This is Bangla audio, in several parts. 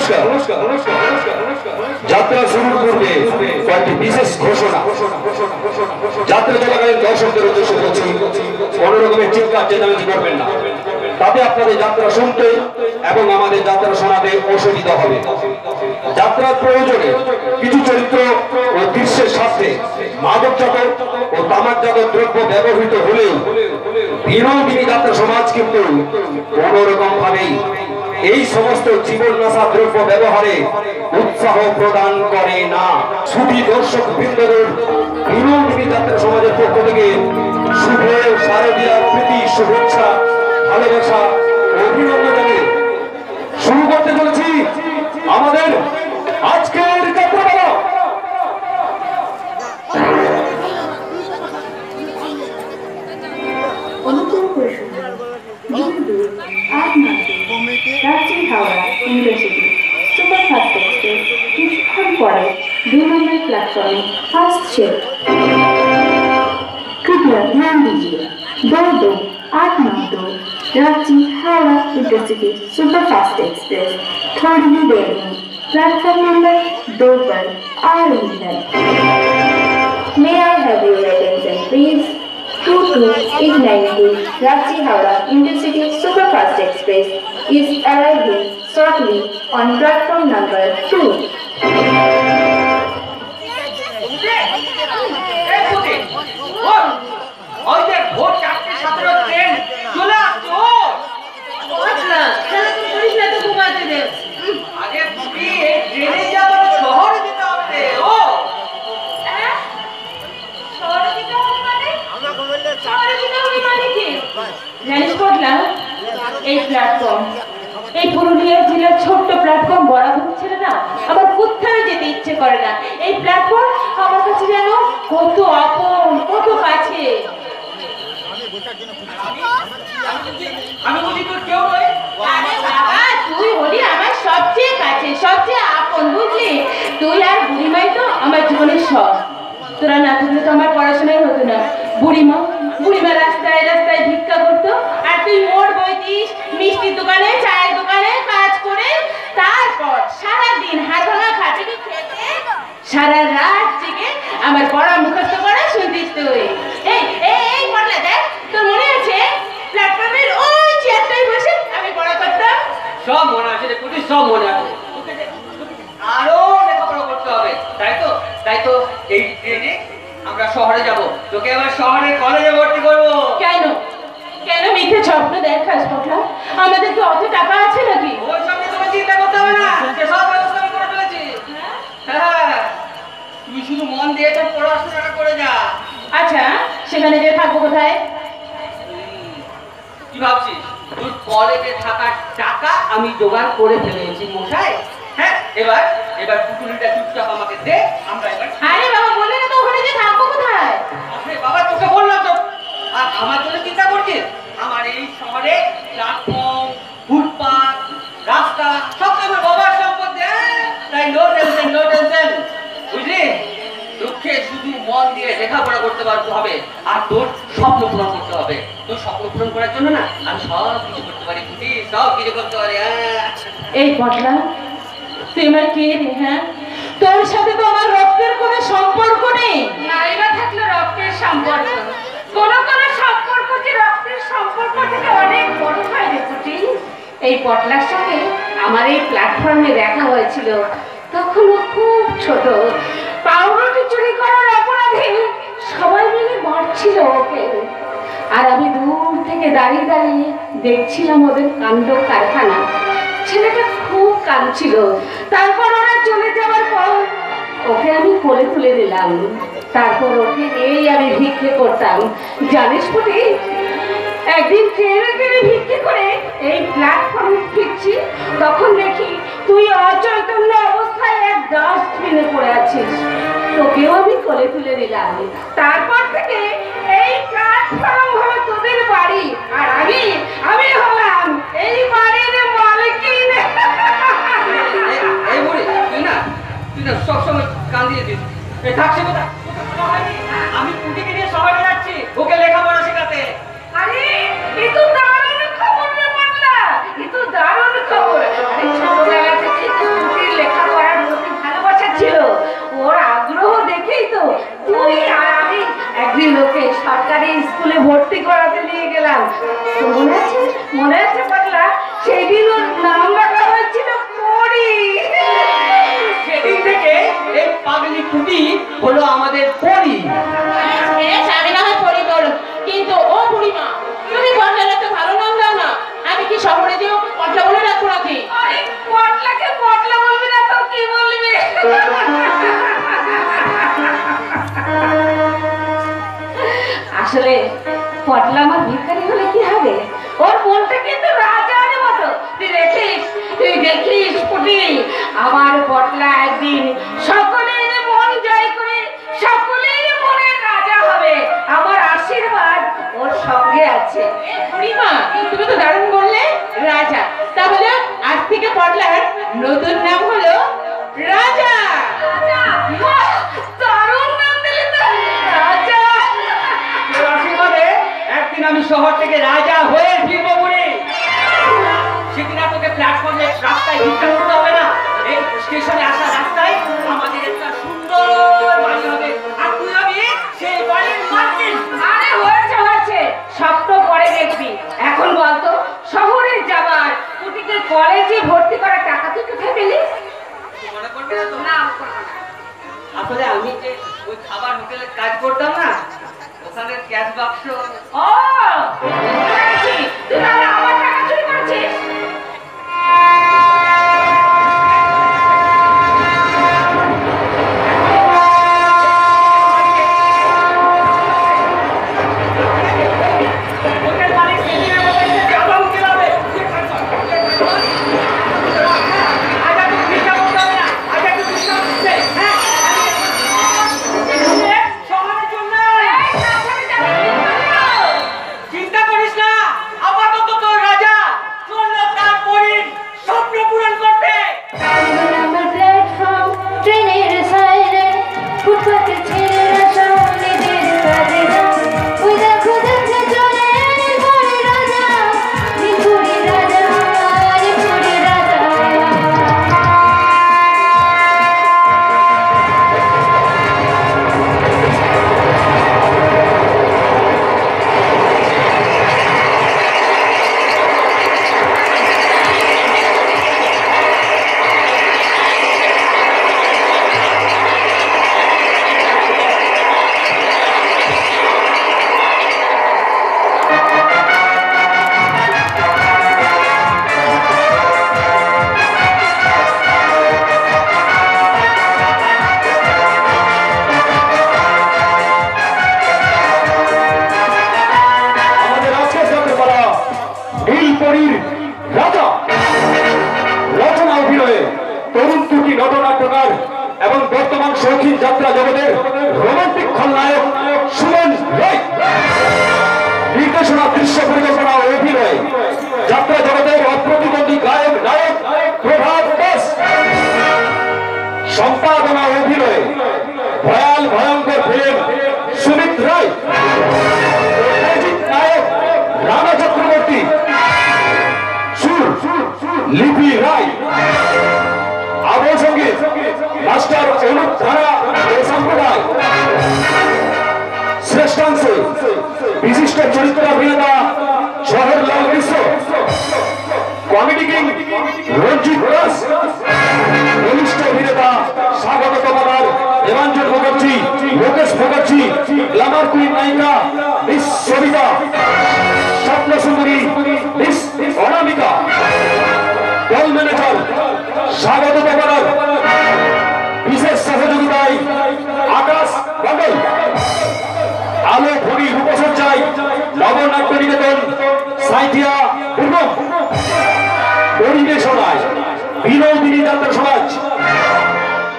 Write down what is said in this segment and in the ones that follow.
নমস্কার। যাত্রা শুরুর পূর্বে কয়েকটি বিশেষ ঘোষণা। যাত্রা চলাকালীন দর্শকদের উদ্দেশ্যে বলছি, কোনো রকমের চিৎকার চেঁচামেচি করবেন না, তাতে আপনাদের যাত্রা শুনতে এবং আমাদের যাত্রা শোনাতে অসুবিধা হবে। যাত্রার প্রয়োজনে কিছু চরিত্র ও দৃশ্যের সাথে মাদকজাত ও তামাকজাত দ্রব্য ব্যবহৃত হলেও বিনোদিনী যাত্রা সমাজ কিন্তু কোন রকম ভাবেই এই সমস্ত জীবননাশা দ্রব্য ব্যবহারে উৎসাহ প্রদান করে না। শুধু দর্শক বৃন্দদের বিনোদিনী যাত্রা সমাজের পক্ষ থেকে শুভ শারদীয়ার প্রীতি শুভেচ্ছা ভালোবাসা অভিনন্দন জানিয়ে শুরু করতে চলেছি আমাদের আজকের যাত্রাপালা। Ranchi Howrah intercity superfast express কিছুক্ষণ পরে 2 নম্বর प्लेटफॉर्म फर्स्ट शिफ्ट। कृपया ध्यान दीजिए 22-892 Ranchi Howrah intercity superfast express थोड़ी ही देर में प्लेटफॉर्म नंबर 2 पर आ रही है। May I have your attention please. 22892 Ranchi Howrah Intercity Superfast Express is arriving shortly on platform number 2. এই প্ল্যাটফর্ম, এই পুরুলিয়া জেলার ছোট্ট প্ল্যাটফর্ম বরাবর ছিল না, আবার কোথাও যেতে ইচ্ছে করে না। এই প্ল্যাটফর্ম আমার কাছে যেন কত আপন, কত কাছে। আমি বলি তোর কেউ নয়। আরে বাবা, তুই হলি আমার সবচেয়ে কাছে, সবচেয়ে আপন, বুঝলি? তুই আর বুড়িমাই তো আমার জীবনের সব। তোরা না থাকলে তো আমার পড়াশোনাই হতো না। বুড়িমা রাস্তায় রাস্তায় ভিক্ষা করতো, আর তুই মোড় বইতিস, মিষ্টির দোকানে চায়ের দোকানে কাজ করে, তারপর সারাদিন হাত ভাঙা খাটুনি খেতে সারা রাত জেগে আমার পড়া মুখস্থ করা শুনতিস তুই। এই পড়লা দেখ, তোর মনে আছে প্ল্যাটফর্মের ওই চেয়ারটায় বসে আমি পড়া করতাম? সব মনে আছে রে পুটি, সব মনে আছে। আরো লেখাপড়া করতে হবে, তাই তো এই ট্রেনে আমরা শহরে যাব, তোকে আবার শহরে কলেজে ভর্তি করবো। কেন মিথ্যে স্বপ্ন দেখাস পটলা? আমাদের কি অত টাকা আছে নাকি? ওর সঙ্গে তোমার চিন্তা করতে হবে না, সব ব্যবস্থা আমি করে ফেলেছি। হ্যাঁ, তুই শুধু মন দিয়ে তোর পড়াশোনাটা করে যা। আচ্ছা, সেখানে যে থাকবো কোথায়? কি ভাবছিস? তোর কলেজে থাকার টাকা আমি জোগাড় করে ফেলেছি মশাই। হ্যাঁ, এবার পুতুলিটা চুপচাপ আমাকে দে, আমরা এবার। আরে বাবা, বলে না তো ওখানে যে থাকবো কোথায়? আরে বাবা, তোকে বললাম তো। আর আমার জন্য চিন্তা করছিস? আমার এই শহরে প্ল্যাটফর্ম, ফুটপাথ, রাস্তা সব আমার বাবার সম্পত্তি। তাই নো টেনশন, বুঝলি? দুঃখে শুধু মন দিয়ে লেখাপড়া করতে পারতে হবে, আর তোর স্বপ্ন পূরণ করতে হবে। তোর স্বপ্ন পূরণ করার জন্য না আমি সব কিছু করতে পারি, বুঝলি? সব কিছু করতে পারি। এই পটলা, তুই আমার কে রে? হ্যাঁ, তোর সাথে তো আমার রক্তের কোনো সম্পর্ক নেই। নারীরা থাকলে রক্তের সম্পর্ক, কোনো সম্পর্ক যে রক্তের সম্পর্ক থেকে অনেক বড় হয় রে পুটি। এই পটলার সঙ্গে আমার এই প্ল্যাটফর্মে দেখা হয়েছিল, তখন ও খুব ছোট। পাউরুটি চুরি করার অপরাধে সবাই মিলে মারছিল ওকে, আর আমি দূর থেকে দাঁড়িয়ে দাঁড়িয়ে দেখছিলাম ওদের কাণ্ড কারখানা। ছেলেটা খুব কাঁদছিল। তারপর ওরা চলে যাওয়ার পর ওকে আমি কোলে তুলে দিলাম, তারপর ওকে এই আমি ভিক্ষে করতাম। জানিস পুটি, একদিন ট্রেনে ভিক্ষে করে এই প্ল্যাটফর্মে ফিরছি, তখন দেখি তুই অচৈতন্য অবস্থায় এক ডাস্টবিনে পড়ে আছিস। তোকেও আমি কোলে তুলে দিলাম। তারপর থেকে এই প্ল্যাটফর্ম হলো তোদের বাড়ি, আর আমি হলাম এই বাড়ির মালিকিন। এই বুড়ি, তুই না সবসময় কান্দিয়ে দিস। থাকছে কোথায়? আমি পুটিকে নিয়ে শহরে যাচ্ছি ওকে লেখাপড়া শেখাতে। আরে এ তো দারুণ খবর রে পাটলা, এ তো দারুণ খবর। আরে ছোটবেলা থেকে গেছিলাম। তোর মনে আছে পাগলা, সেদিন ওর নাম রাখা হয়েছিল পরি। সেদিন থেকে এই পাগলি টুটি হলো আমাদের পরি। আমি না হয় পরি বলো, কিন্তু ও বুড়িমা, তুমি পটলার একটা ভালো নাম দাও না। আমি কি শহরে যে ওকে পটলা বলে রাখবো নাকি? আরে পটলাকে পটলা বলবি না তো কি বলবি? আসলে পটলা আমার ভিখারি হলে কি হবে? ওর মনটা কিন্তু রাজার মতো। তুই দেখিস পুটি, আমার পটলা একদিন সকলের মন জয় করে সকলের মনের রাজা হবে। আমার আশীর্বাদ ওর সঙ্গে আছে। বুড়িমা, তুমি তো দারুণ বললে রাজা। তাহলে আজ থেকে পটলার নতুন নাম হলো রাজা। রাজা, বাহ, দারুণ নাম দিলি তো, রাজা। তোর আশীর্বাদে একদিন আমি শহর থেকে রাজা হয়ে ফিরবো বুড়ি। সেদিন আর তোকে প্ল্যাটফর্মে রাস্তায় ভিক্ষা করতে হবে না। এই স্টেশনে আসা রাস্তায় আমাদের একটা সুন্দর বাড়ি হবে, আর তুই হবি সেই বাড়ির মালিক। আরে হয়েছে, স্বপ্ন পরে দেখবি। এখন বলতো, শহরে যাবার পুটিকে কলেজে ভর্তি করার টাকা তুই কোথায় পেলি? মনে করবি না তো? না, করবো না। আসলে আমি যে ওই খাবার হোটেলে কাজ করতাম না, ওখানে ক্যাশ বাক্স ও, বুঝতে পেরেছি। তুই তাহলে আমার টাকা চুরি করেছিস? হোটেল মালিক সিনেমা বলছে জামাম কিভাবে আজ তুই ভিক্ষা করতে হবে না, আজ তুই ভিক্ষা করতে। হ্যাঁ, শহরের জন্য এই, সাবধানে যাবি কিন্তু। চিন্তা করিস না, আপাতত তোর রাজা চললো তার পরিণ স্বপ্ন পূরণ করতে। আমার প্ল্যাটফর্ম ট্রেনের সাইরে ফুটপাতে ছেলেরা সব নিজের কাজে যায়। ওই দেখো যাচ্ছে চলে পরি রাজা, পরি রাজা, আরে পরি রাজা। আমাদের আজকের যাত্রাপালা নীলপরীর রাজা। রচনা অভিনয়ে তরুণ তুর্কি নটনাট্যকার এবং বর্তমান শৌখিন যাত্রা জগতের রোমান্টিক খলনায়ক সুমন রায়। নির্দেশনা, দৃশ্য পরিকল্পনা ও অভিনয় যাত্রা জগতের অপ্রতিদ্বন্দ্বী গায়ক নায়ক প্রভাত দাস। সম্পাদনা ও অভিনয় ভয়ঙ্কর ফিল্ম সুমিত রায়। নায়ক রানা চক্রবর্তী। সুর লিপি রায়। আবহ সঙ্গীত মাস্টার অনুপ ধারা ও সম্প্রদায়। শ্রেষ্ঠাংশে বিশিষ্ট চরিত্রাভিনেতা জওহরলাল মিশ্র। কমেডি কিং রঞ্জিত দাস। বলিষ্ঠ অভিনেতা স্বাগত কমাদার দেবাঞ্জন মুখার্জি, লোকেশ মুখার্জি। গ্ল্যামার কুইন নায়িকা মিস সবিতা। স্বপ্ন সুন্দরী মিস অনামিকা। দল ম্যানেজার স্বাগত কমাদার। বিশেষ সহযোগিতায় আকাশ বাদল। আলো ভরি রূপসজ্জায় নবনাট্য নিকেতন সাইথিয়া পূর্বম। পরিবেশনায় বিনোদিনী যাত্রা সমাজ।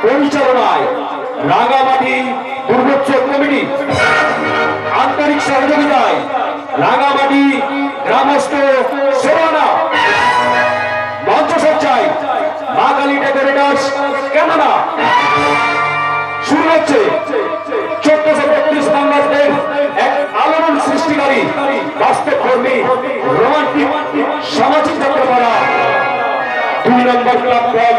পরিচালনায় রাঙামাটি দুর্গোৎসব কমিটি। আন্তরিক সহযোগিতায় রাঙামাটি গ্রামস্থ সেবানা। মঞ্চসজ্জায় মা কালী ডেকোরেটার্স কেননা। শুরু হচ্ছে 1432 বাংলাদেশের এক আলোড়ন সৃষ্টিকারী বাস্তবধর্মী রোমান্টিক সামাজিক যাত্রাপালা। 2 নম্বর প্ল্যাটফর্ম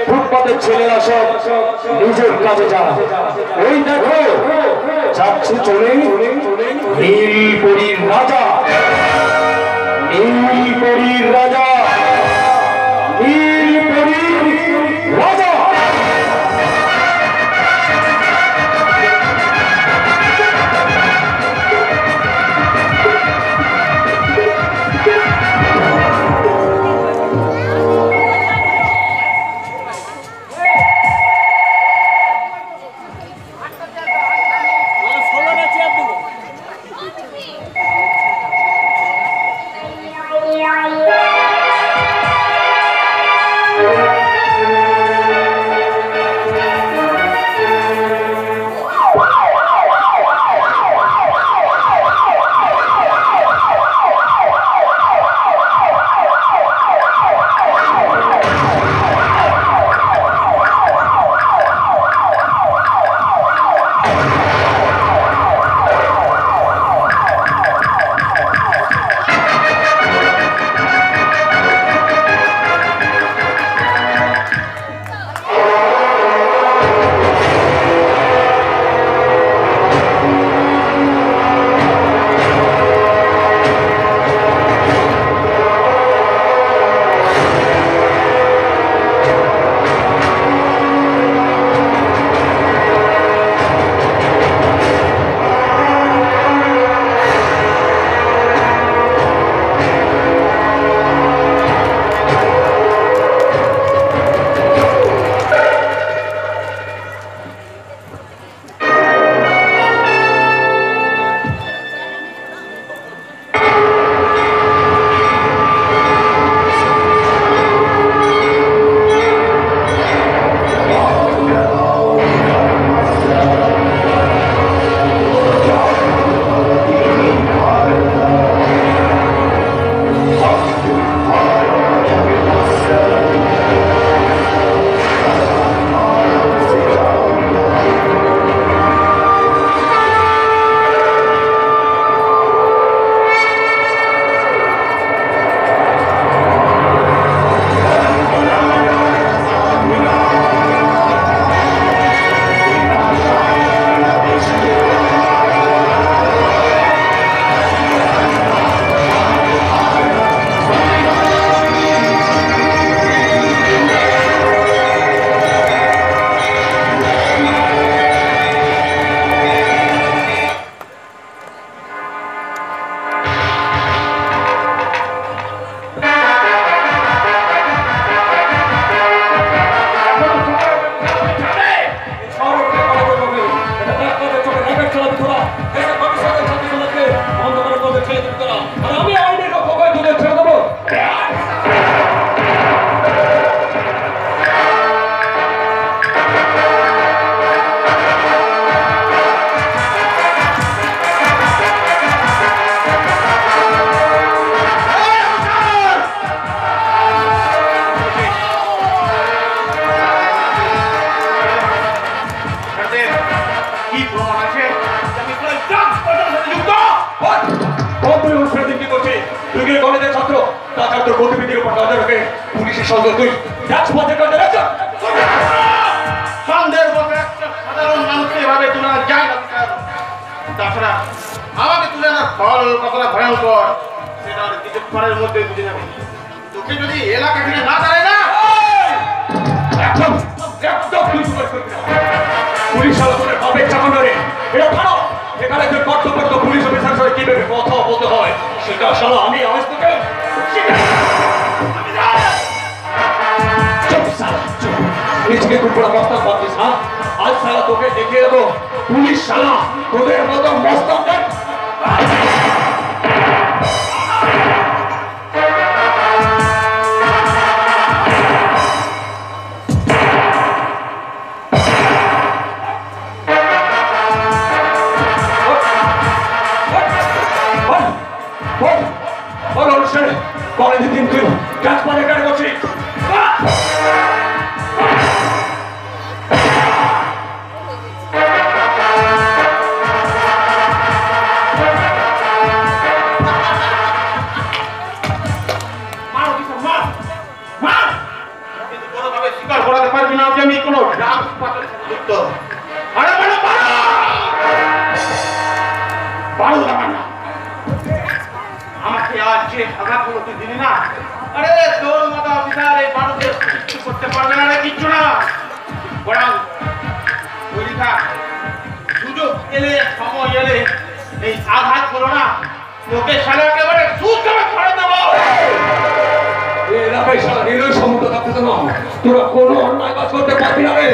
ফুটপাতের ছেলেরা সব নিজের কাজে যায়। ওই দেখো যাচ্ছে চলে নীলপরীর রাজা, নীলপরীর রাজা, নীলপরীর রাজা। আমি কোনো রাজপাটের সাথে যুক্ত। আরে আঘাত হলো তুই দিলি না? আরে তোর মতো অফিসার এই মানুষের কিছু করতে পারবে না রে, কিচ্ছু না। বরং তৈরি থাক, সুযোগ এলে সময় এলে এই আঘাত হলো না তোকে সালে একেবারে সুদ করে ছড়ে দেবো। এই এলাকায় সারা নিরয় সমুদ্র থাকতে তো না, তোরা কোনো অন্যায় কাজ করতে পারবি না রে।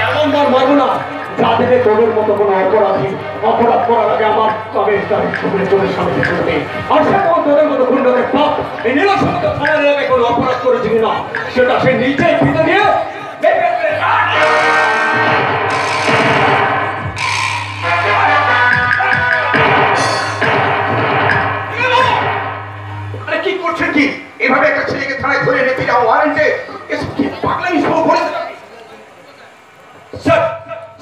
এমন মার মারবো না যা থেকে তোদের মতো কোনো অপরাধ করার আগে আমার তবে তোদের সামনে করবে। আর সে তখন তোদের মতো গুন্ডাদের পাপ এই নিরয় সমুদ্র থানার এলাকায় কোনো অপরাধ করেছে কিনা সেটা সে নিজেই ফিতে দিয়ে কি করছেন কি? এভাবে একটা ছেলেকে থানায় ধরে রেখে যাও ওয়ারেন্টে, এসব কি পাগলামি শুরু করেছে? স্যার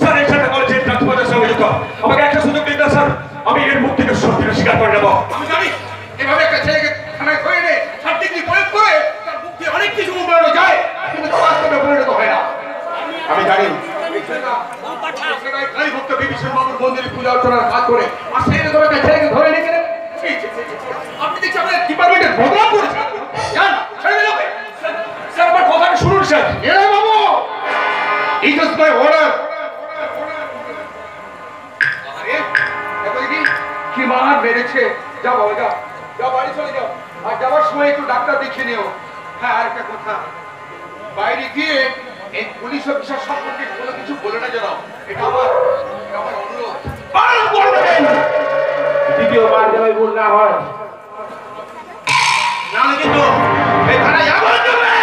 স্যার এই সাথে বলেছে ট্রান্সপোর্টের সঙ্গে যুক্ত, আমাকে একটা সুযোগ দিন না স্যার, আমি এর মুখ থেকে সত্যিটা স্বীকার করে নেব। আমি জানি এভাবে একটা ছেলেকে থানায় ধরে এনে সার্টিফিকেট প্রয়োগ করে তার মুখ দিয়ে অনেক কিছু উন্নয়ন যায়, কিন্তু তা বাস্তবে পরিণত হয় না। আমি জানি কালীভক্ত বিভীষণ বাবুর মন্দিরে পূজা অর্চনার কাজ করে আর সেই রকম একটা ছেলেকে ধরে নিয়ে গেলেন। আপনি দেখছি আপনার ডিপার্টমেন্টের বদনাম করেছেন। জান ছেড়ে দিল। স্যার আমার কথাটা শুনুন স্যার। এরা বাবু, ইট ইজ মাই অর্ডার। কি মার মেরেছে। যাও বাবা যাও, যাও বাড়ি চলে যাও, আর যাওয়ার সময় একটু ডাক্তার দেখিয়ে নিও। হ্যাঁ আর একটা কথা, বাইরে গিয়ে এই পুলিশ অফিসার সম্পর্কে কোনো কিছু বলে না জানাও, এটা আমার অনুরোধ। পালন করবেন। দ্বিতীয়বার যেন ভুল না হয়, নাহলে কিন্তু এই থানায় আগুন জ্বলবে।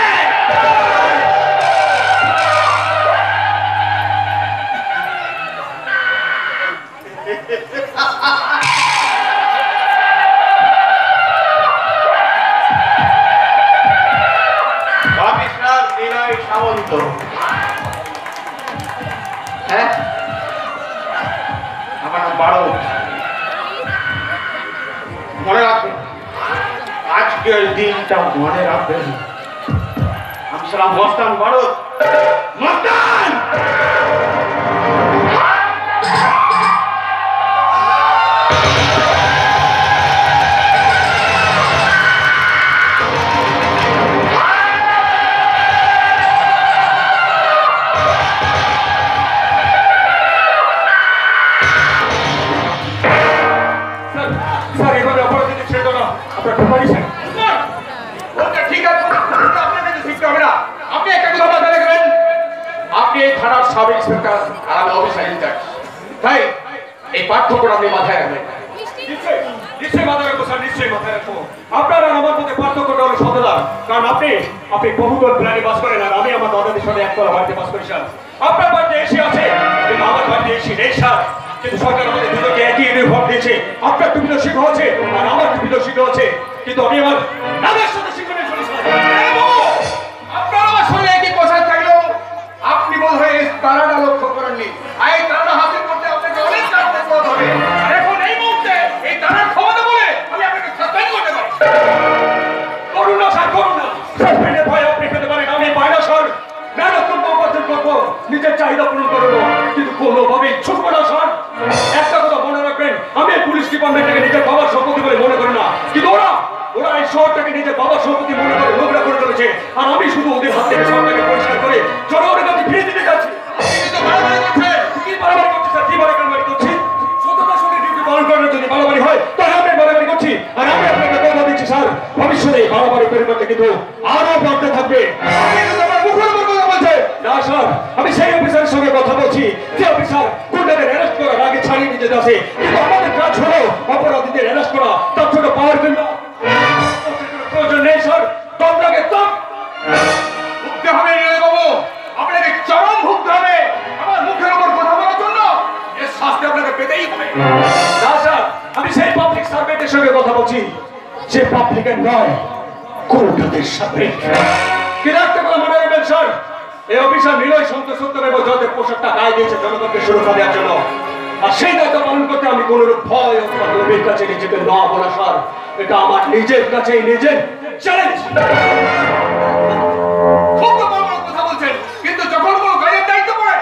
অফিসার নিলয় সামন্ত। হ্যাঁ আমার নাম বারো। মনে রাখবেন, আজকের দিনটা মনে রাখবেন। আমি সালাম মস্তান ভারত মস্তান। স্যার এভাবে অপরাধীদের ছেড়ে দাও না, আপনার ঠোকারি স্যার। ওটা ঠিক আছে, আপনাকে শিখতে হবে না। আপনি একটা কথা মাথায় রাখবেন, আপনি এই থানার সাব ইন্সপেক্টর আর আমি অফিসার ইনচার্জ, তাই এই পার্থক্যটা আপনি মাথায় রাখবেন। নিশ্চয়ই মাথায় রাখবো স্যার, নিশ্চয়ই মাথায় রাখবো। আপনার আর আমার মধ্যে পার্থক্যটা হলো সততা, কারণ আপনি বহুতল প্ল্যানে বাস করেন আর আমি আমার দাদাদের সাথে একতলা বাড়িতে বাস করি স্যার। আপনার বাড়িতে এসি আছে কিন্তু আমার বাড়িতে এসি নেই স্যার। কিন্তু সরকার আমাদের দুটোকে একই ইউনিফর্ম দিয়েছে, আপনার টুপিটা শিখা হচ্ছে আর আমার টুপিটা শিখা হচ্ছে, কিন্তু আমি আমার দাদার সাথে শিখে নিয়ে চলি স্যার। আপনার আমার সঙ্গে একই কথা থাকলেও আপনি বোধ হয় এই তারাটা লক্ষ্য করেননি। আর এই তারাটা হাসিল করতে আপনাকে অনেক কাজ করতে হবে। আর এখন এই মুহূর্তে এই তারার ক্ষমতা বলে আমি আপনাকে সাসপেন্ড করতে পারি। করুন না স্যার, করুন না। সাসপেন্ডের ভয় আপনি পেতে পারেন, আমি পাই না স্যার। মেহনত করবো, উপার্জন করবো, নিজের চাহিদা পূরণ করবো, কিন্তু কোনোভাবেই ছুটবো না স্যার। একটা কথা মনে রাখবেন, আমি এই পুলিশ ডিপার্টমেন্টটাকে নিজের বাবার সম্পত্তি বলে মনে করি না, কিন্তু ওরা এই শহরটাকে নিজের বাবার সম্পত্তি মনে করে নোংরা করে ফেলেছে। আর আমি শুধু ওদের হাত থেকে শহরটাকে পরিষ্কার করে জনগণের কাছে ফিরে দিতে যাচ্ছি। আপনি কিন্তু বাড়াবাড়ি করছেন। কি বাড়াবাড়ি করছি স্যার? কি বাড়াবাড়ি করছি? সততার সঙ্গে ডিউটি পালন করার যদি বাড়াবাড়ি হয় তাহলে আমি বাড়াবাড়ি করছি। আর আমি আপনাকে কথা দিচ্ছি স্যার, ভবিষ্যতে এই বাড়াবাড়ি পরিমাণটা কিন্তু আরো বাড়তে থাকবে। আপনি কিন্তু আমার মুখের উপর কথা বলছেন। না স্যার, আমি সেই অফিসারের সঙ্গে কথা বলছি যে অফিসার গুন্ডাদের অ্যারেস্ট করার আগে ছাড়িয়ে নিতে যাচ্ছে, কিন্তু আমাদের কাজ হলো অপরাধীদের অ্যারেস্ট করা, তার জন্য পাওয়ার জন্য প্রয়োজন নেই স্যার। কম লাগে কম ভুগতে হবে নিলয় বাবু, আপনাকে চরম ভুগতে হবে আমার মুখের উপর কথা বলার জন্য। এর শাস্তি আপনাকে পেতেই হবে। না স্যার, আমি সেই পাবলিক সার্ভেন্টের সঙ্গে কথা বলছি যে পাবলিকের নয়, গুন্ডাদের সাথে। কিন্তু একটা কথা মনে রাখবেন স্যার, এই অফিসার নিলয় সন্তোষ এবং যাদের পোশাকটা গায়ে দিয়েছে জনগণকে সুরক্ষা দেওয়ার জন্য, আর সেই দায়িত্ব পালন করতে আমি কোনরূপ ভয় অথবা লোভের কাছে নিজেকে না বলা স্যার, এটা আমার নিজের কাছেই নিজের চ্যালেঞ্জ। খুব তো বড় বড় কথা বলছেন, কিন্তু যখন কোনো গায়ের দায়িত্ব পড়ে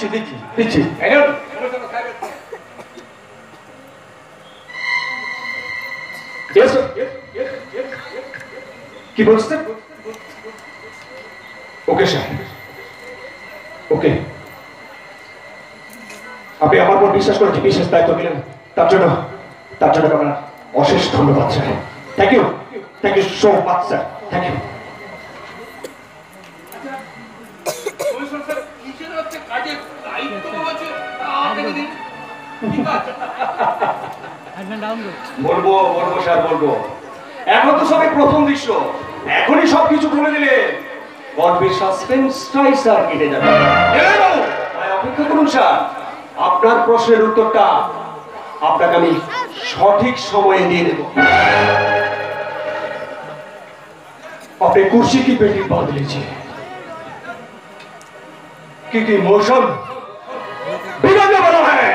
দিচ্ছি দিচ্ছি দিচ্ছি এই নাও, সমস্যা নেই, সাহেবের। Yes, sir. কি বলছেন? ওকে স্যার, ওকে। আপনি আমার উপর বিশ্বাস করে যে বিশেষ দায়িত্ব দিলেন তার জন্য আপনার অশেষ ধন্যবাদ sir. Thank you so much sir, thank you. Commissioner sir, কিসের হচ্ছে কাজের দায়িত্ব হচ্ছে আপনাকে দিন। ঠিক আছে। বলবো স্যার, বলবো। এখন তো সবে প্রথম দৃশ্য, এখনই সবকিছু বলে দিলে গল্পের সাসপেন্সটাই স্যার কেটে যাবে। তাই অপেক্ষা করুন স্যার, আপনার প্রশ্নের উত্তরটা আপনাকে আমি সঠিক সময়ে দিয়ে দেব। আপনি कुर्सी की पेटी बांध लीजिए क्योंकि मौसम बिगड़ने वाला है।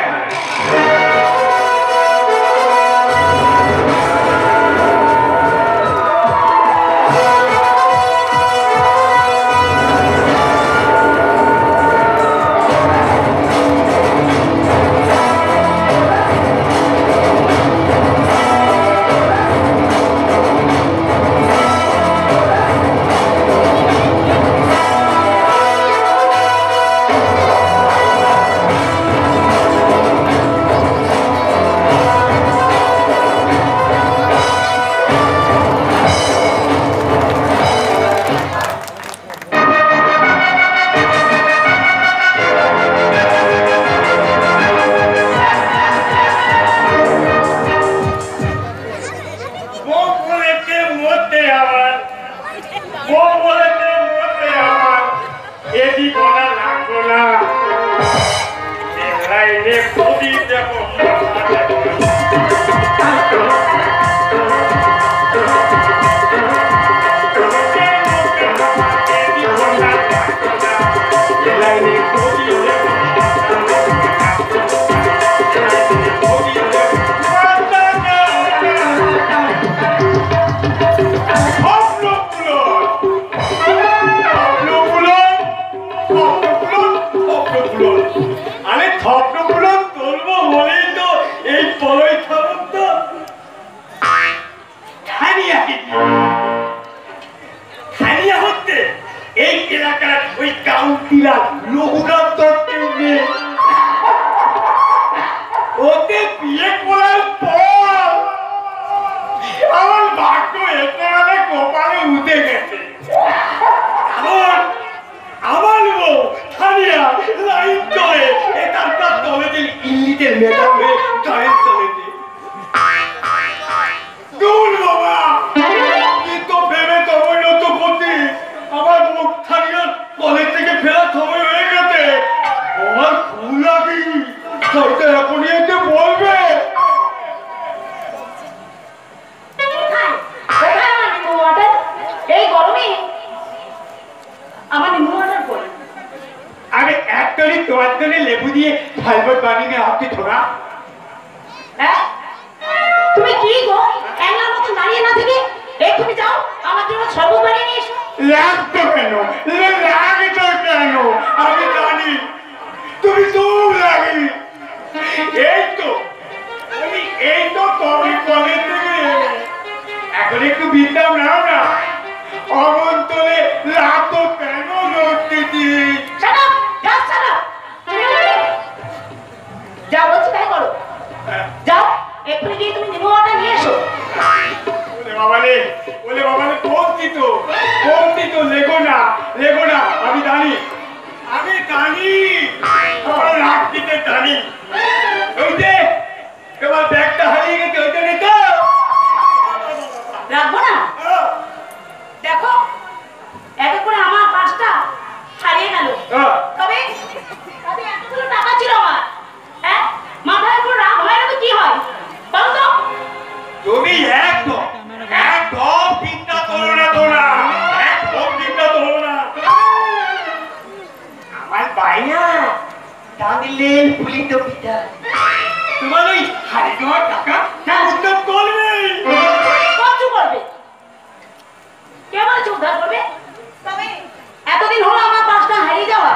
এতদিন হলো আমার পাঁচটা হারিয়ে যাওয়া,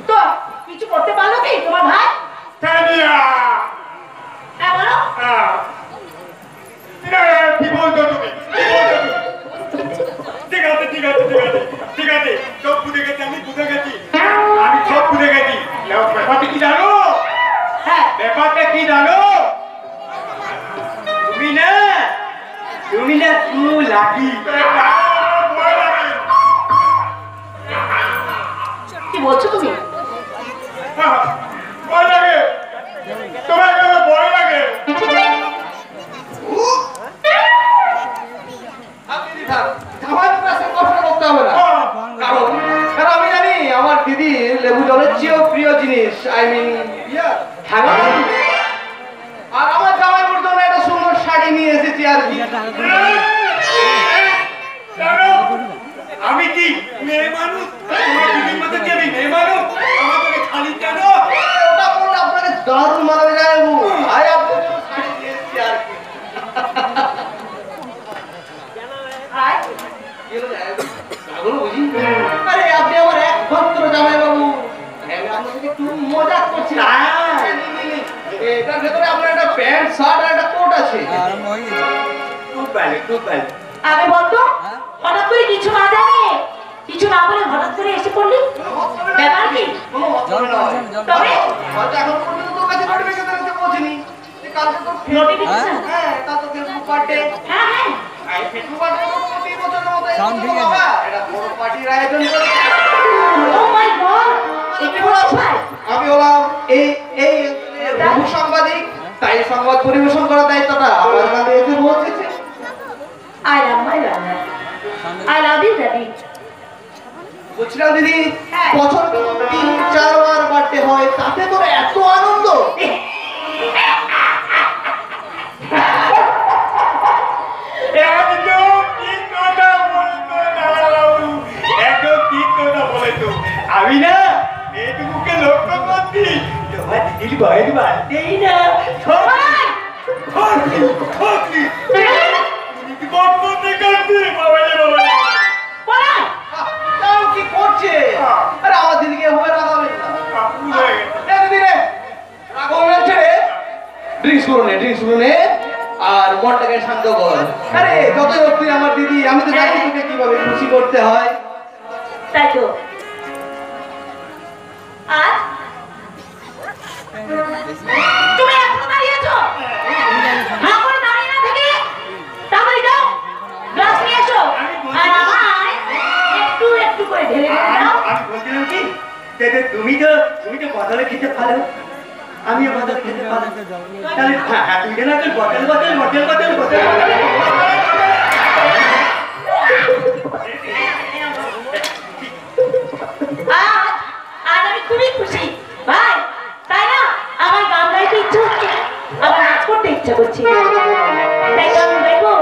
তো কিছু করতে পারলো বলছো তুমি? ভয় লাগে, তোমার কেমন ভয় লাগে? কারণ আমি জানি আমার দিদি লেবু জলের চেয়েও প্রিয় জিনিস, আই মিন আর আমার জামাইয়ের জন্য একটা সুন্দর শাড়ি নিয়ে এসেছি আর কি। আমি কি মেয়ে মানুষ? তোমার দিদির মধ্যে কি আমি মেয়ে মানুষ? আমাকে খালি কেন? ওটা বললে আপনাকে দারুণ মানাবে জামাইবাবু। আয় আপনার জন্য শাড়ি নিয়ে এসেছি আর কি। আয় আরে আপনি আমার একমাত্র জামাইবাবু, আমি আপনার সাথে একটু মজা করছি। এটার ভেতরে আপনার একটা প্যান্ট শার্ট আর একটা কোট আছে। খুব ভালো, খুব ভালো। আগে বলতো, হঠাৎ করে কিছু না জানে, কিছু না বলে হঠাৎ করে এসে পড়লি, ব্যাপার কি? কোনো অসুবিধা নয়। তবে হয়তো এখন পর্যন্ত তোর কাছে নোটিফিকেশন এসে পৌঁছেনি যে কালকে তোর নোটিফিকেশন? হ্যাঁ, কাল তো ফেসবুক বার্থডে। হ্যাঁ হ্যাঁ, এই ফেসবুক বার্থডে তো প্রতি বছরের মতো এসেছে বাবা। এটা বড় পার্টির আয়োজন করেছে। ও মাই গড, এ কি বলছ ভাই? আমি হলাম এই এই বহু সাংবাদিক, তাই সংবাদ পরিবেশন করার দায়িত্বটা আমার কাছে এসে পৌঁছেছে। I love I love you daddy. বুঝলাম দিদি, হ্যাঁ। বছর 3-4 বার বার্থডে হয়, তাতে তোর এত আনন্দ? আমি না এইটুকুকে লক্ষ্য করছি, তোমার দিদির ভয়ের বাড়তেই না তাও কি করছে? আরে আমার দিদিকে এভাবে রাগাবেন না। এ দিদি রে, রাগাবেন ছেড়ে ড্রিঙ্কস করুন আর মনটাকে শান্ত কর। আরে যতই হোক তুই আমার দিদি, আমি তো জানি তোকে কিভাবে খুশি করতে হয়। তাই তো আজ তুমি এখনো দাঁড়িয়ে আছো? হ্যাঁ করে দাঁড়িয়ে না থেকে তাড়াতাড়ি যাও, গ্লাস নিয়ে এসো আর আমায় একটু একটু করে ঢেলে দাও। আমি বলছিলাম কি, তুমি তো বদলে খেতে পারো, আমিও বদল খেতে পারো, তাহলে তুই না বদল আজ আমি খুবই খুশি ভাই, তাই না? আমার গান গাইতে ইচ্ছে হচ্ছে, আমার নাচ করতে ইচ্ছা করছে, তাই তো আমি গাইবো।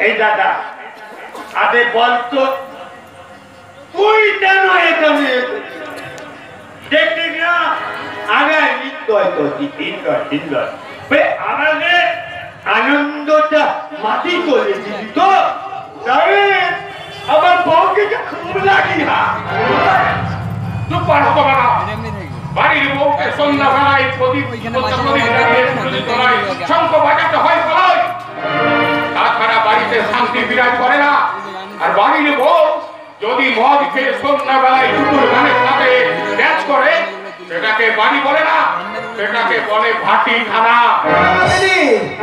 এই দাদা আরে বলতো তুই কেন এখানে দেখতে না আগে আমাদের আনন্দটা মাটি করে দিবি তো, আমার বউকে খুব লাগি না। চুপ কর হতভাগা। বাড়ির বউকে সন্ধ্যাবেলায় প্রদীপ শঙ্খ বাজাতে হয় বলাই, তাছাড়া বাড়িতে শান্তি বিরাজ করে না। আর বাড়ির বউ যদি মদ খেয়ে সন্ধ্যাবেলায় চুপুর গানের সাথে ড্যান্স করে, সেটাকে বাড়ি বলে না, সেটাকে বলে ভাটি খানা।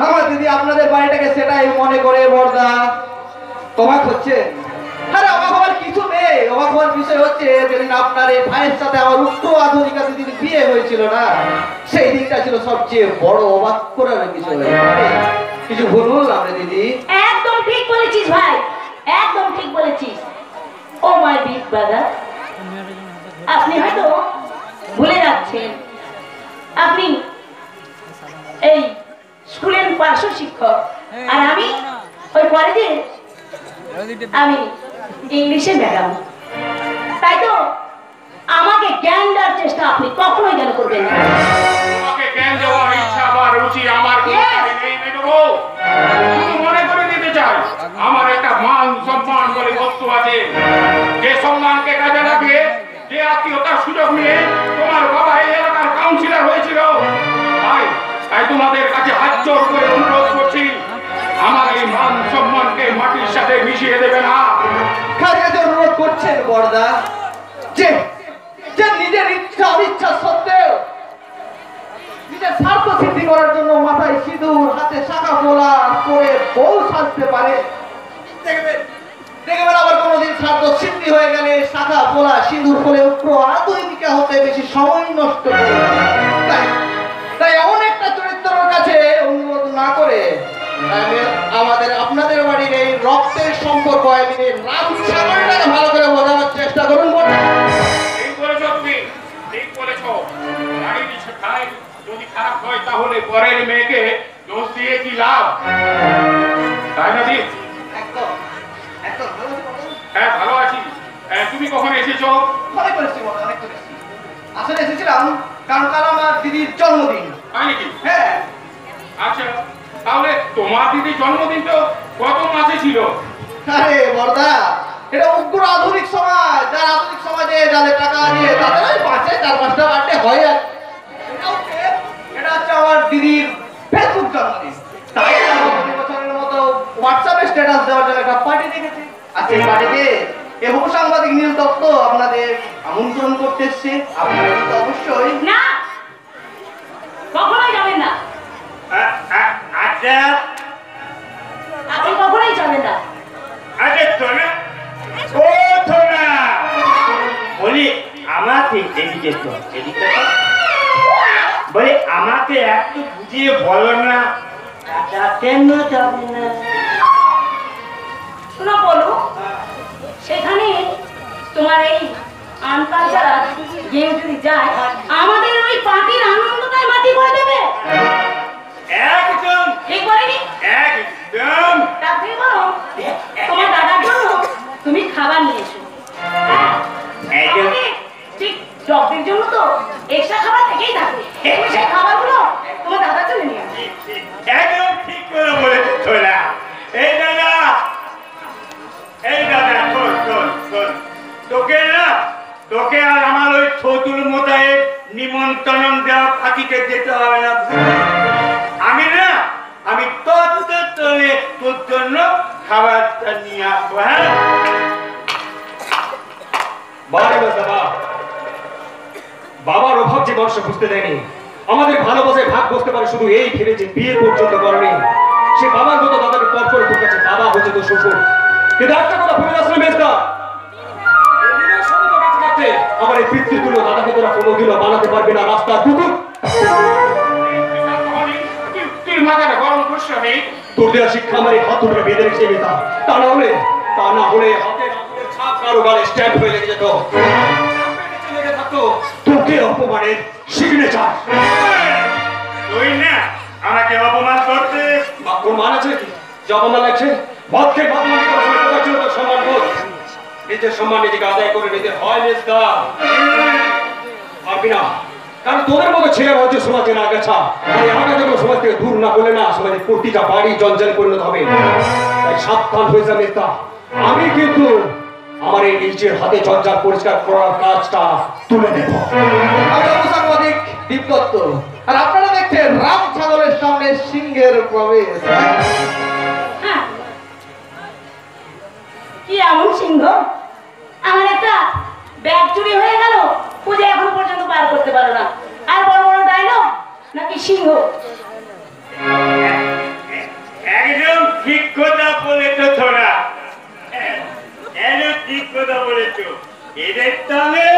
আমার দিদি আপনাদের বাড়িটাকে সেটাই মনে করে বর্দা অবাক হচ্ছে। আরে অবাক হওয়ার কিছু নেই, অবাক হওয়ার বিষয় হচ্ছে যেদিন আপনার এই ভাইয়ের সাথে আমার উত্তর আধুনিকা দিদির বিয়ে হয়েছিল না, সেই দিনটা ছিল সবচেয়ে বড় অবাক করার বিষয়। কিছু ভুল বললাম রে দিদি? একদম ঠিক বলেছিস ভাই, একদম ঠিক বলেছিস। ও মাই বিগ ব্রাদার, আপনি হয়তো ভুলে যাচ্ছেন, আপনি এই স্কুলের পার্শ্ব শিক্ষক, আর আমি ওই কলেজে আমি ইংলিশে ম্যাডাম। তাই তো আমাকে জ্ঞান দেওয়ার চেষ্টা আপনি কখনোই যেন করবেন না। তোমাকে জ্ঞান দেওয়ার ইচ্ছা বা রুচি আমার কোনো নেই মেডবো। শুধু মনে করে দিতে চাই, আমার একটা মান সম্মান বলে বস্তু আছে, যে সম্মানকে কাজে লাগিয়ে যে আত্মীয়তার সুযোগ নিয়ে তোমার বাবা এই এলাকার কাউন্সিলর হয়েছিল। তাই তোমাদের কাছে হাত জোড় করে অনুরোধ করছি, আমার এই মান সম্মানকে মাটির সাথে মিশিয়ে দেবে না। কার কাছে অনুরোধ করছেন বড়দা? যে নিজের ইচ্ছা অনিচ্ছা সত্ত্বেও নিজের স্বার্থ সিদ্ধি করার জন্য মাথায় সিঁদুর, হাতে শাখা পোলা করে বউ সাজতে পারে, দেখবেন আবার কোনোদিন স্বার্থ সিদ্ধি হয়ে গেলে শাখা পোলা সিঁদুর করে উগ্র আধুনিকা হতে বেশি সময় নষ্ট করে। তাই এমন একটা চরিত্রের কাছে অনুরোধ না করে আপনাদের বাড়ির এই রক্তের সম্পর্ক রাম ছাগলটাকে ভালো করে বোঝানোর চেষ্টা করুন। ঠিক বলেছ তুমি, ঠিক বলেছ। গাড়ির শেখায় যদি খারাপ হয় তাহলে পরের মেয়েকে দোষ দিয়ে কি লাভ, তাই না? একদম একদম হ্যাঁ, ভালো আছি। তুমি কখন এসেছো? মনে করেছি, অনেক করেছি। আসলে এসেছিলাম কারণ কাল আমার দিদির জন্মদিন। তাই নাকি? হ্যাঁ। আচ্ছা, তাহলে তোমার দিদির জন্মদিন তো কত মাসে ছিল? আরে বড়দা, এটা উগ্র আধুনিক সমাজ, যার আধুনিক সমাজে যাদের টাকা দিয়ে তাদের ওই 4-5টা বার্থডে হয়। আর এটা হচ্ছে আমার দিদির ফেসবুক জন্মদিন। তাই প্রতি বছরের মতো হোয়াটসঅ্যাপে স্ট্যাটাস দেওয়ার জন্য একটা পার্টি রেখেছি। আর সেই পার্টিতে বহু সাংবাদিক নীল দত্ত আপনাদের আমন্ত্রণ করতে এসছে। আপনারা কিন্তু অবশ্যই না, কখনোই যাবেন না। আচ্ছা আপনি কখনোই যাবেন না। আচ্ছা, তোরা ও তোরা বলি আমাকে এদিকে তো এদিকে বলি আমাকে একটু বুঝিয়ে বলো না, কেন যাবে না? শোনো বলো, সেখানে তোমার এই আনকালচারাল গেম যদি যায়, আমাদের ওই পার্টির আনন্দটাই মাটি করে দেবে। একদম ঠিক বলিনি? একদম। তার থেকে বলো তোমার দাদার জন্য তুমি খাবার নিয়ে এসো। হ্যাঁ, আমাকে ঠিক ডক্টরের জন্য তো এক্সট্রা খাবার থেকেই থাকবে, তুমি সেই খাবারগুলো তোমার দাদার জন্য নিয়ে আসো। একদম ঠিক করে বলেছো তোরা। এই দাদা, এই দাদা, তোকে আর আমার ওই ছোটুর মোতায়ে নিমন্ত্রণ দেওয়া পাখিতে যেতে হবে না। আমি তোর জন্য খাবারটা নিয়ে আসবো। হ্যাঁ, বাবার অভাব যে মানুষ বুঝতে দেয়নি, আমাদের ভালোবাসায় ভাগ বসতে পারে শুধু এই ভেবেছে বিয়ে পর্যন্ত করেনি। সে বাবার মতো দাদাকে পর করে তোর কাছে বাবা হচ্ছে তো শ্বশুর। কিন্তু একটা কথা ভুলে যাস না মেজদা, আমার এই পিতৃতুল্য দাদাকে তোরা কোনোদিনও বানাতে পারবে না রাস্তার কুকুর। তুই মাথাটা গরম করছো আমি। তোর দেওয়া শিক্ষা আমার এই হাত দুটো বেঁধে রেখে যেতাম, তা না হলে হাতের ছাপ কারো গালে স্ট্যাম্প হয়ে লেগে যেত, লেগে থাকতো তোকে অপমানের সিগনেচার। তুই না আমাকে অপমান করতে কোন মান আছে নাকি যে অপমান লাগছে? মদকে বদনামি করার সময় কোথায় ছিল তোর সম্মান বোধ? নিজের সম্মান নিজেকে আদায় করে নিতে হয় মেজদা, পারবি না। কারণ তোদের মতো ছেলেরা হচ্ছে সমাজে না গেছা, আমাকে যখন সমাজ থেকে দূর না করলে না সমাজের প্রতিটা বাড়ি জঞ্জালে পরিণত হবে। তাই সাবধান হয়ে যা মেজদা। আমি কিন্তু আমার এই নিজের হাতে জঞ্জাল পরিষ্কার করার কাজটা তুলে নেব। আমি সাংবাদিক দীপ দত্ত, আর আপনারা দেখছেন রাম ছাগলের সামনে সিংহের প্রবেশ। হ্যাঁ, কি এমন সিংহ? আমার একটা ব্যাগ চুরি হয়ে গেল, পূজা এখনো পর্যন্ত পার করতে পারো না, আর বড় বড় ডায়লগ নাকি সিংহ? একদম ঠিক কথা বলেছো তোরা, একদম ঠিক কথা বলেছো। এদের টানে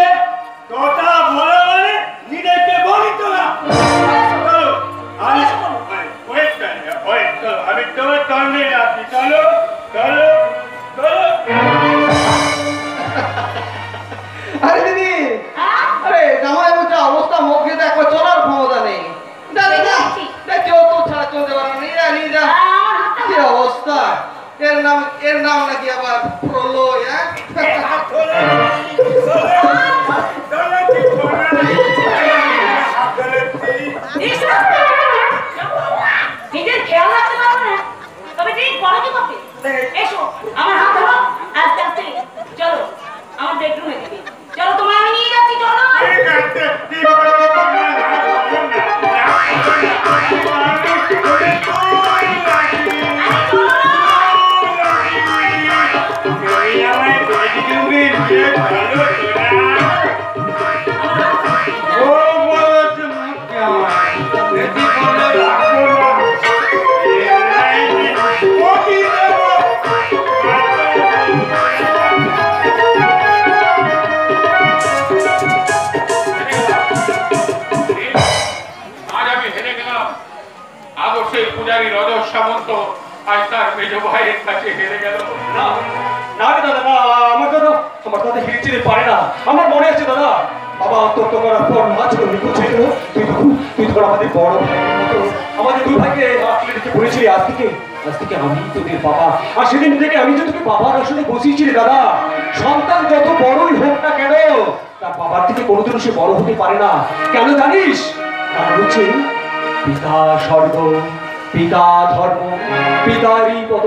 কথা বলা মানে নিজেকে বলিত না। আমি তোমার টানে আছি, চলো চলো চলো। আরে দিদি, আরে জামাই বুঝা অবস্থা মুখে তো একবার চলার ক্ষমতা নেই। কেউ তো ছাড়া চলতে পারে না, নিয়ে যা। কি অবস্থা, এর নাম নাকি আবার প্রলয়। নিজের খেয়াল রাখতে পারবো না, তবে ঠিক বড় কি করবে? এসো আমার হাত ধরো, আস্তে আস্তে চলো আমার বেডরুমে দিকে। চলো তোমায় আমি নিয়ে যাচ্ছি, চলো। পূজারী রজত সামন্ত আজ তার মেজ ভাইয়ের কাছে হেরে গেল। না না রে দাদা, না, আমার দাদা হেরে যেতে পারে না। আমার মনে আছে দাদা, বাবা অত্যন্ত করার পর মাছ করে নিখোঁজ হয়ে গেল। তুই তো আমাদের বড় ভাইয়ের মতো, আমাদের দুই ভাইকে আসলে রেখে বলেছিলি আজ থেকে আমি তোদের বাবা। আর সেদিন থেকে আমি যে তোকে বাবার আসলে বসিয়েছিলি দাদা। সন্তান যত বড়ই হোক না কেন, তার বাবার থেকে কোনোদিনও সে বড় হতে পারে না। কেন জানিস? কারণ হচ্ছে পিতা স্বর্গ, পিতা ধর্ম, পিতারই পদ।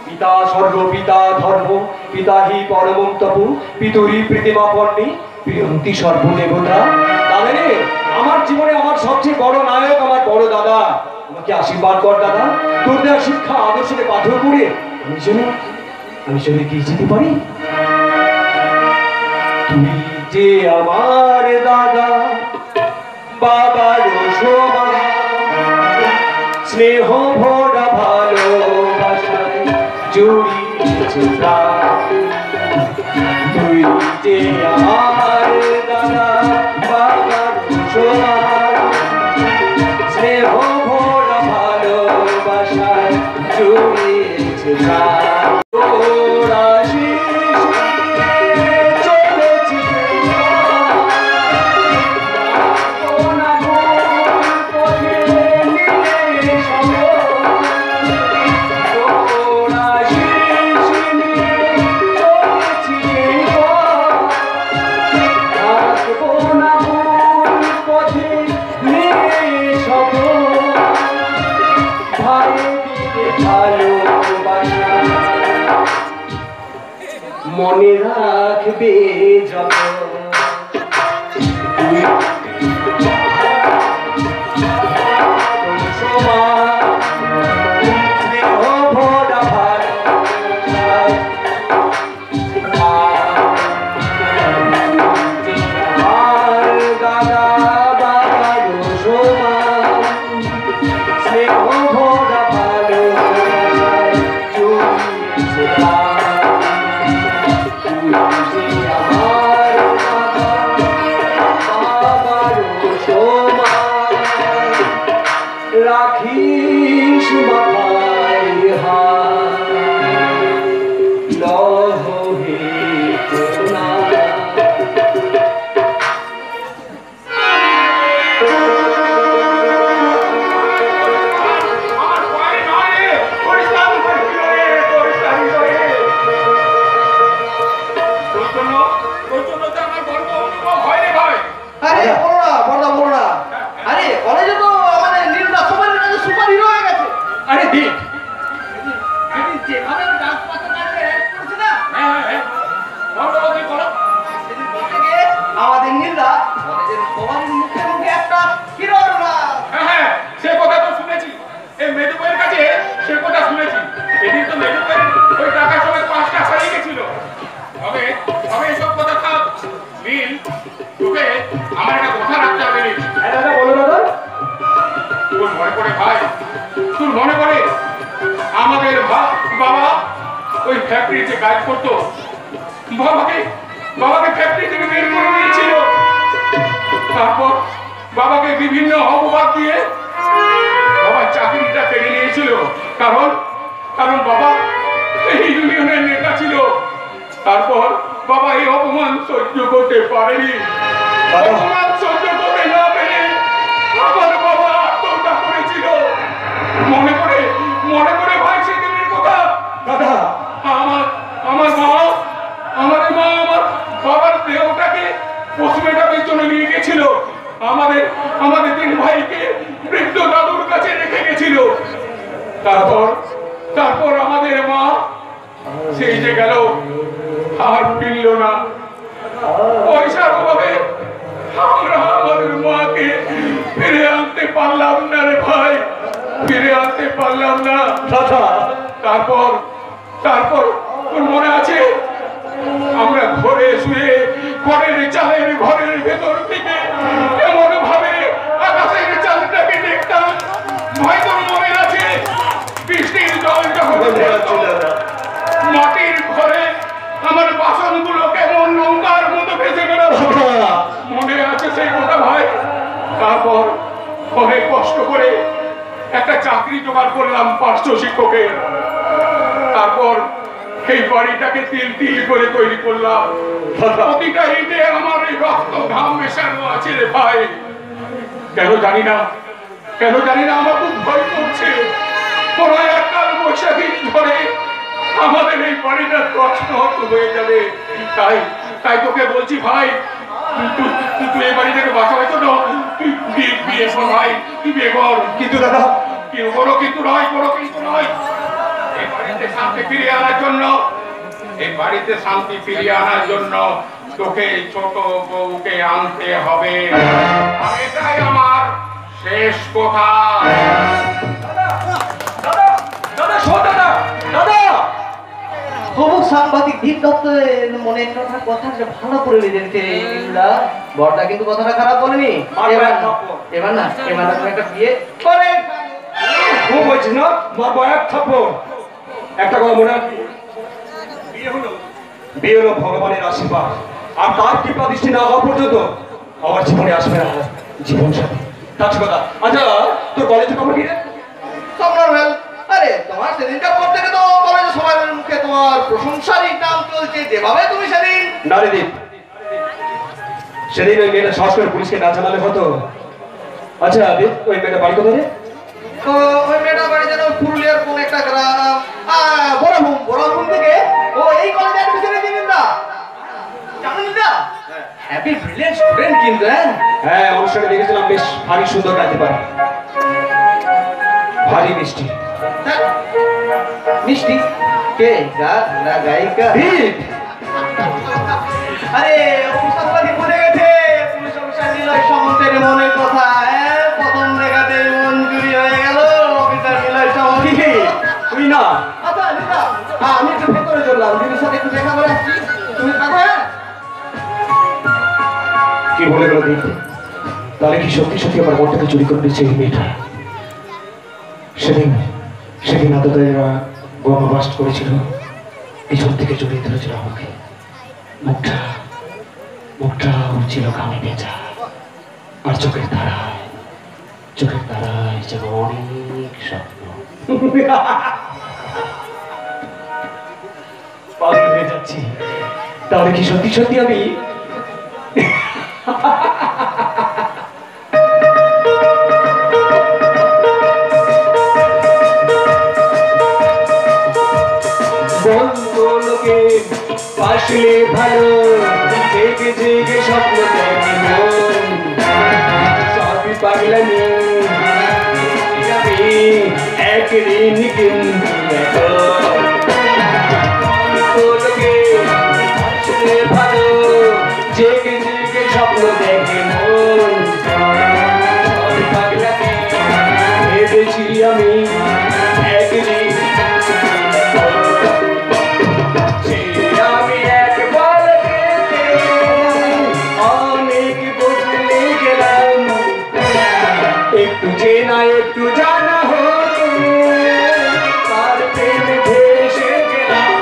পিতা স্বর্গ, পিতা ধর্ম, পিতা হি পরমং তপু, পিতুরি প্রীতিমা পর্ণি প্রিয়ন্তি সর্বদেবতা। দাদা রে, আমার জীবনে আমার সবচেয়ে বড় নায়ক আমার বড় দাদা। আমাকে আশীর্বাদ কর দাদা, তোর দেওয়া শিক্ষা আদর্শকে পাথর করে আমি যেন এগিয়ে যেতে পারি। তুই যে আমার দাদা, বাবার সমান, স্নেহ ভরা ভালোবাসায় জড়িয়েছে প্রাণ। তুই যে আমার দাদা, বাবার সমান, স্নেহ ভরা ভালোবাসায় জড়িয়েছে প্রাণ। তোরা মনে রাখবে যত রাখিস মাথায় হাত, লহে করুণা। আরে বলো না, বলো না। আরে কলেজে তো আমাদের নীলদা সবার কাছে সুপার হিরো হয়ে গেছে। আরে দেখ, যেভাবে ডান্স পার্টনার করছে না, সেদিন বলতে গিয়ে আমাদের নীলদা কলেজের সবার মুখে মুখে একটা হিরো না। হ্যাঁ, সে কথা তো শুনেছি। এই মেদুপুরের কাছে সে কথা শুনেছি। এদিন তো মেদুপুরের ওই টাকার সময় 5টা হারিয়ে গেছিল। তবে এসব কথা থাক। নীল, তোকে আমার একটা কথা রাখতে হবে। দাদা বলো দাদা। তোর মনে পড়ে ভাই, তোর মনে পড়ে আমাদের বাবা ওই ফ্যাক্টরিতে কাজ করতো। বাবাকে বাবাকে ফ্যাক্টরি থেকে বের করে দিয়েছিল। তারপর বাবাকে বিভিন্ন অপবাদ দিয়ে বাবার চাকরিটা কেড়ে নিয়েছিল। কারণ কারণ বাবা এই ইউনিয়নের নেতা ছিল। তারপর বাবা এই অপমান সহ্য করতে পারেনি। অপমান সহ্য করতে না পেরে আমার বাবা আত্মহত্যা করেছিল। মনে করে ভাই সেদিনের কথা। দাদা আমার আমার আমার বাবার দেহটাকে পোস্টমর্টমের জন্য নিয়ে গেছিল। আমাদের তিন ভাইকে বৃদ্ধ দাদুর কাছে রেখে গেছিল। তারপর আমাদের মা সেই যে গেল, আর ফিরল না। পয়সার অভাবে আমরা আমাদের মাকে ফিরে আনতে পারলাম না রে ভাই, ফিরে আনতে পারলাম না। তারপর তোর মনে আছে, আমরা ঘরে শুয়ে ঘরের চালের ঘরের ভেতর থেকে এমন ভাবে আকাশের চালটাকে দেখতাম। ভাই তোর মনে আছে, বৃষ্টির জল যখন মাটির ঘরে আমার বাসনগুলো কেমন নৌকার মতো ভেসে গেল, মনে আছে সেই কথা ভাই? তারপর অনেক কষ্ট করে একটা চাকরি জোগাড় করলাম পার্শ্ব শিক্ষকের। তারপর এই বাড়িটাকে তিল তিল করে তৈরি করলাম। প্রতিটা ইটে আমার এই রক্ত ঘাম মেশানো আছে রে ভাই। কেন জানি না আমার খুব ভয় করছে। কোনো এক কাল বৈশাখী ঝড়ে আমাদের এই বাড়িটা তছনছ হয়ে যাবে। তাই তোকে বলছি ভাই, তুই এই বাড়ি থেকে বাঁচাবার জন্য তুই বিয়ে কর ভাই, তুই বিয়ে কর। কিন্তু দাদা কোনো কিন্তু নয়। এই বাড়িতে শান্তি ফিরিয়ে আনার জন্য তোকে ছোট বউকে আনতে হবে। আর এটাই আমার শেষ কথা। প্রমুখ সাংবাদিক দীপ দত্তের মনের কথা ভালো করে লিখেছে বড়টা, কিন্তু কথাটা খারাপ বলেনি। এবার না তুমি একটা বিয়ে করে খুব বলছিস না, মারবো এক থাপ্পড়। একটা কথা মনে রাখবি, বিয়ে হলো ভগবানের আশীর্বাদ, আর তার কৃপা দৃষ্টি না হওয়া পর্যন্ত আমার জীবনে আসবে না জীবন সাথী। তার কথা। আচ্ছা তোর কলেজে খবর কি রে? আরে তোমার সেদিনকার পর থেকে তো কলেজে সবার মুখে তোমার প্রশংসারই নাম চলছে, যেভাবে তুমি সেদিন। না রে দীপ, সেদিন ওই মেয়েটা সাহস করে পুলিশকে না জানালে হতো। আচ্ছা দীপ, ওই মেয়েটা বাড়ি কোথায় রে? তো ওই মেয়েটা বাড়ি যেন পুরুলিয়ার কোন একটা গ্রাম, বড়াভূম থেকে ও এই কলেজে অ্যাডমিশন নিয়ে না, জানেন না? হ্যাপি ব্রিলিয়ান্ট স্টুডেন্ট কিন্তু। হ্যাঁ, অনুষ্ঠানে দেখেছিলাম, বেশ ভারী সুন্দর গাইতে পারে, ভারী মিষ্টি। মিষ্টি কে গায়িকা? আরে সাংবাদিক ভুলে গেছে পুলিশ অফিসার নিলয় সামন্তের মনের কথা। প্রথম দেখাতে মন চুরি হয়ে গেল অফিসার নিলয় সামন্ত। তুই না? আচ্ছা নিতা, আমি একটু ভেতরে চললাম, দিদির সাথে একটু দেখা করে আসছি, তুমি থাকো। কি বলে গেল দীপ? তাহলে কি সত্যি আমার মনটাকে চুরি করে দিচ্ছে এই মেয়েটা? সেদিন আততায়ীরা বোমা ব্লাস্ট করেছিল, পিছন থেকে জড়িয়ে ধরেছিল আমাকে। মুখটা ছিল ঘামে ভেজা, আর চোখের তারায় যেন অনেক স্বপ্ন। পাগল হয়ে যাচ্ছি। তাহলে কি সত্যি আমি বন্ধুকে পাশলে ভালো, জেগে জেগে স্বপ্ন দেখি সবই পাগলামি। আমি একদিন কিন্তু বন্ধুকে পাশলে ভালো, জেগে জেগে স্বপ্ন দেখি সবই পাগলামি। ভেবেছি আমি একদিন একটু জানা হতো, তার প্রেমে ভেসে গেলাম।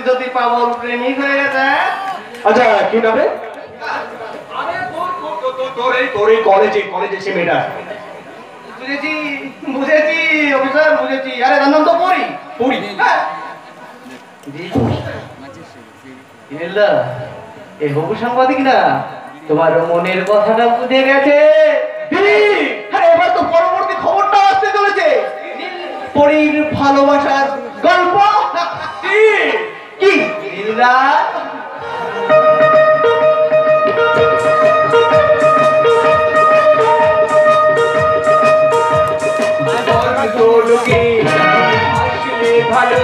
যদি পাগল প্রেমিক হয়ে গেছে। আচ্ছা কি নামে? আরে তোর এই কলেজে সে মেয়েটা। বুঝেছি বুঝেছি অফিসার বুঝেছি। আরে তার নাম তো পরি। পড়ি হ্যাঁ জি ইনিল্লা এই হবু সাংবাদিক না তোমার মনের কথাটা বুঝে গেছে। আরে এবার তো পরবর্তী খবরটা আসতে চলেছে। পরীর ভালোবাসার গল্প। কি ইনিল্লা ভালো